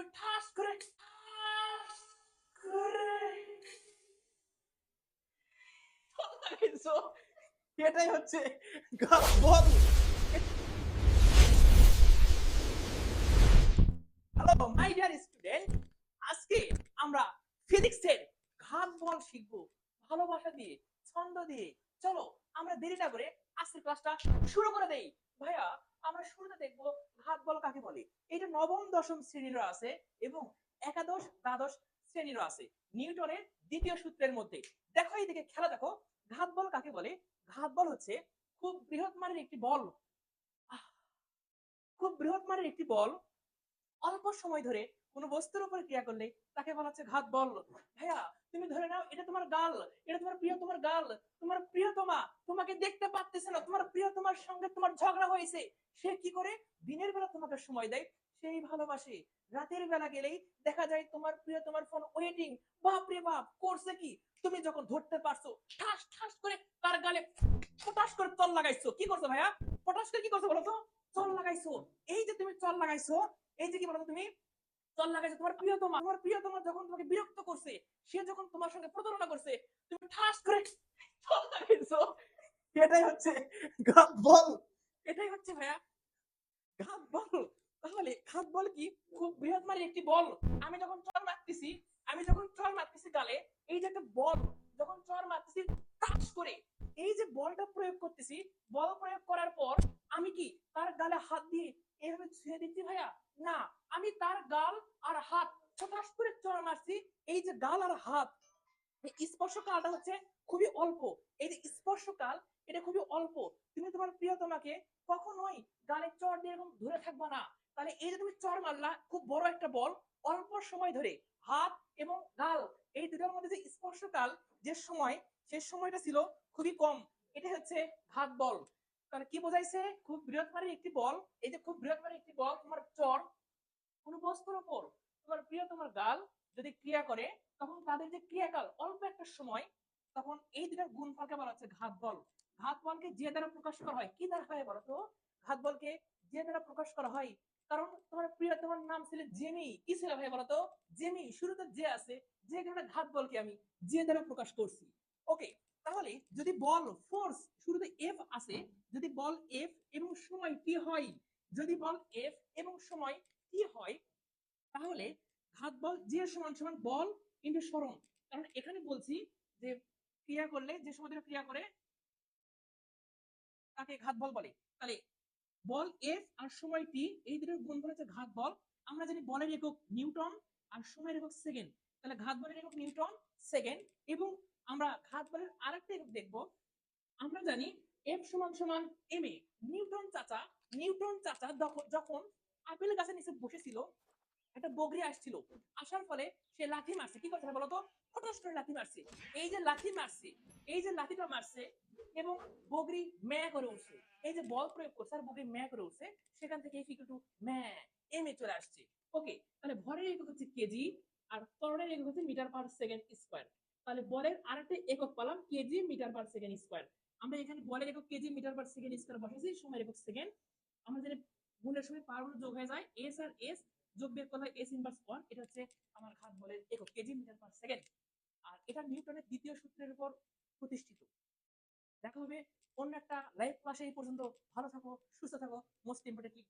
তুমি ঠাস করে লাগাইছো। এটাই হচ্ছে বল। হ্যালো মাই ডিয়ার স্টুডেন্ট, আজকে আমরা ফিজিক্সের ঘাত বল শিখবো ভালোবাসা দিয়ে, ছন্দ দিয়ে। চলো আমরা দেরি না করে আজকের ক্লাসটা শুরু করে দেই। ভাইয়া, আমরা শুরুতে দেখবো ঘাত বল কাকে বলে। এটা নবম দশম শ্রেণীরও আছে এবং একাদশ দ্বাদশ শ্রেণীরও আছে নিউটনের দ্বিতীয় সূত্রের মধ্যে। দেখো এইদিকে খেলা দেখো। ঘাত বল কাকে বলে? ঘাত বল হচ্ছে খুব বৃহৎ মানের একটি বল। খুব বৃহৎ মানের একটি বল অল্প সময় ধরে কোন বস্তুর উপর ক্রিয়া করলে তাকে বলা হচ্ছে ঘাত বল। ভাইয়া, তুমি ধরে নাও এটা তোমার গাল, এটা তোমার প্রিয়, তোমার গাল, তোমার প্রিয়তমা তোমাকে দেখতে পারতেছে না, তোমার প্রিয়তমার সঙ্গে তোমার ঝগড়া হয়েছে। সে কি করে? দিনের বেলা তোমাকে সময় দেয়, সেই ভালোবাসে। রাতের বেলা গেলেই দেখা যায় তোমার প্রিয় তোমার ফোন ওয়েটিং। বাপ রে বাপ, করছে কি? তুমি যখন ধরতে পারছো, ঠাস ঠাস করে তার গালে পটাশ করে চল লাগাইছো। কি করছো ভাইয়া? পটাশ করে কি করছো বলো তো? চল লাগাইছো। এই যে তুমি চল লাগাইছো, এই যে কি বলতো তুমি চল লাগাইছো তোমার প্রিয়তমা, তোমার প্রিয়তমা যখন তোমাকে বিরক্ত করছে, সে যখন তোমার সঙ্গে প্রতারণা করছে, তুমি ঠাস করে চল লাগাইছো। এটাই হচ্ছে ঘাত বল। এটাই হচ্ছে ভাইয়া ঘাত বল। তাহলে ঘাত বল কি? খুব বৃহৎ মানের একটি বল। আমি যখন চর মারতেছি, আমি যখন চর মারতেছি গালে, এই যে একটা বল, যখন চর মারতেছি টাচ করে, এই যে বলটা প্রয়োগ করতেছি, বল প্রয়োগ করার পর আমি কি তার গালে হাত দিয়ে এভাবে ছুঁয়ে দিচ্ছি ভাইয়া? না, আমি তার গাল আর হাত হঠাৎ করে চর মারছি। এই যে গাল আর হাত, স্পর্শকালটা হচ্ছে খুবই অল্প। এই যে স্পর্শকাল, এটা খুবই অল্প। তুমি তোমার প্রিয়তমাকে কখনোই গালে চর দিয়ে এরকম ধরে থাকবা না। তাহলে এই যে তুমি চর মারলা খুব বড় একটা বল অল্প সময় ধরে, হাত এবং গাল এই দুটোর মধ্যে যে স্পর্শকাল, যে সময়, সে সময়টা ছিল খুবই কম। এটা হচ্ছে ঘাত বল। তাহলে কি বোঝাইছে? খুব বৃহৎ মানের একটি বল। এই যে খুব বৃহৎ মানের একটি বল, তোমার চর কোন বস্তুর উপর তোমার প্রিয় তোমার গাল যদি ক্রিয়া করে, তখন তাদের যে ক্রিয়াকাল অল্প একটা সময়, তখন এই দুটার গুণফলকে বলা হচ্ছে ঘাত বল। ঘাত বলকে যে দ্বারা প্রকাশ করা হয়, কি দ্বারা হয় বলতো? ঘাত বলকে যে দ্বারা প্রকাশ করা হয়, কারণ তোমার প্রিয় তোমার নাম ছিল জেমি। কি ছিল ভাই বলতো? জেমি। শুরুতে যে আছে, যে কারণে ঘাত বলকে আমি যে দ্বারা প্রকাশ করছি। ওকে, তাহলে যদি বল ফোর্স শুরুতে এফ আছে, যদি বল এফ এবং সময় টি হয়, যদি বল এফ এবং সময় কি হয়, তাহলে ঘাত বল যে সমান সমান বল ইন্টু সরণ। কারণ এখানে বলছি যে ক্রিয়া করলে, যে সময় ধরে ক্রিয়া করে তাকে ঘাত বল বলে। তাহলে বল এফ আর সময় টি, এই দুটোর গুণফল হচ্ছে ঘাত বল। আমরা জানি বলের একক নিউটন আর সময়ের একক সেকেন্ড। তাহলে ঘাত বলের একক নিউটন, সেকেন্ড। এবং আমরা ঘাত বলের আরেকটা একক দেখব। আমরা জানি এফ সমান সমান এম এ। নিউটন চাচা যখন আপেল গাছের নিচে বসেছিল, একটা বগরি আসছিল, আসার ফলে সে লাঠি মারছে। কি করছে বলতো? হঠাৎ করে লাঠি মারছে। এই যে লাঠি মারছে, এই যে লাঠিটা মারছে এবং বগরি ম্যা করে উঠছে। এই যে বল প্রয়োগ করছে আর বগরি ম্যা করে উঠছে, সেখান থেকে ইকুয়াল টু ম্যা, এম এ চলে আসছে। ওকে, তাহলে ভরের একক হচ্ছে কেজি আর ত্বরণের একক হচ্ছে মিটার পার সেকেন্ড স্কয়ার। তাহলে বলের আরেকটা একক পেলাম kg metre per second square. আমরা এখানে বলের একক kg metre per second square বসাইছি, সময়ের একক সেকেন্ড। আমরা জানি গুণের সময় পাওয়ার যোগ হয়ে যায়, এস আর এস যোগ বিয়োগ করলে এস ইনভার্স 1। এটা হচ্ছে আমার ঘাত বলের একক কেজি মিটার পার সেকেন্ড। আর এটা নিউটনের দ্বিতীয় সূত্রের উপর প্রতিষ্ঠিত। দেখা হবে অন্য একটা লাইভ ক্লাসে। এই পর্যন্ত ভালো থাকো, সুস্থ থাকো, মোস্ট ইম্পর্টেন্টলি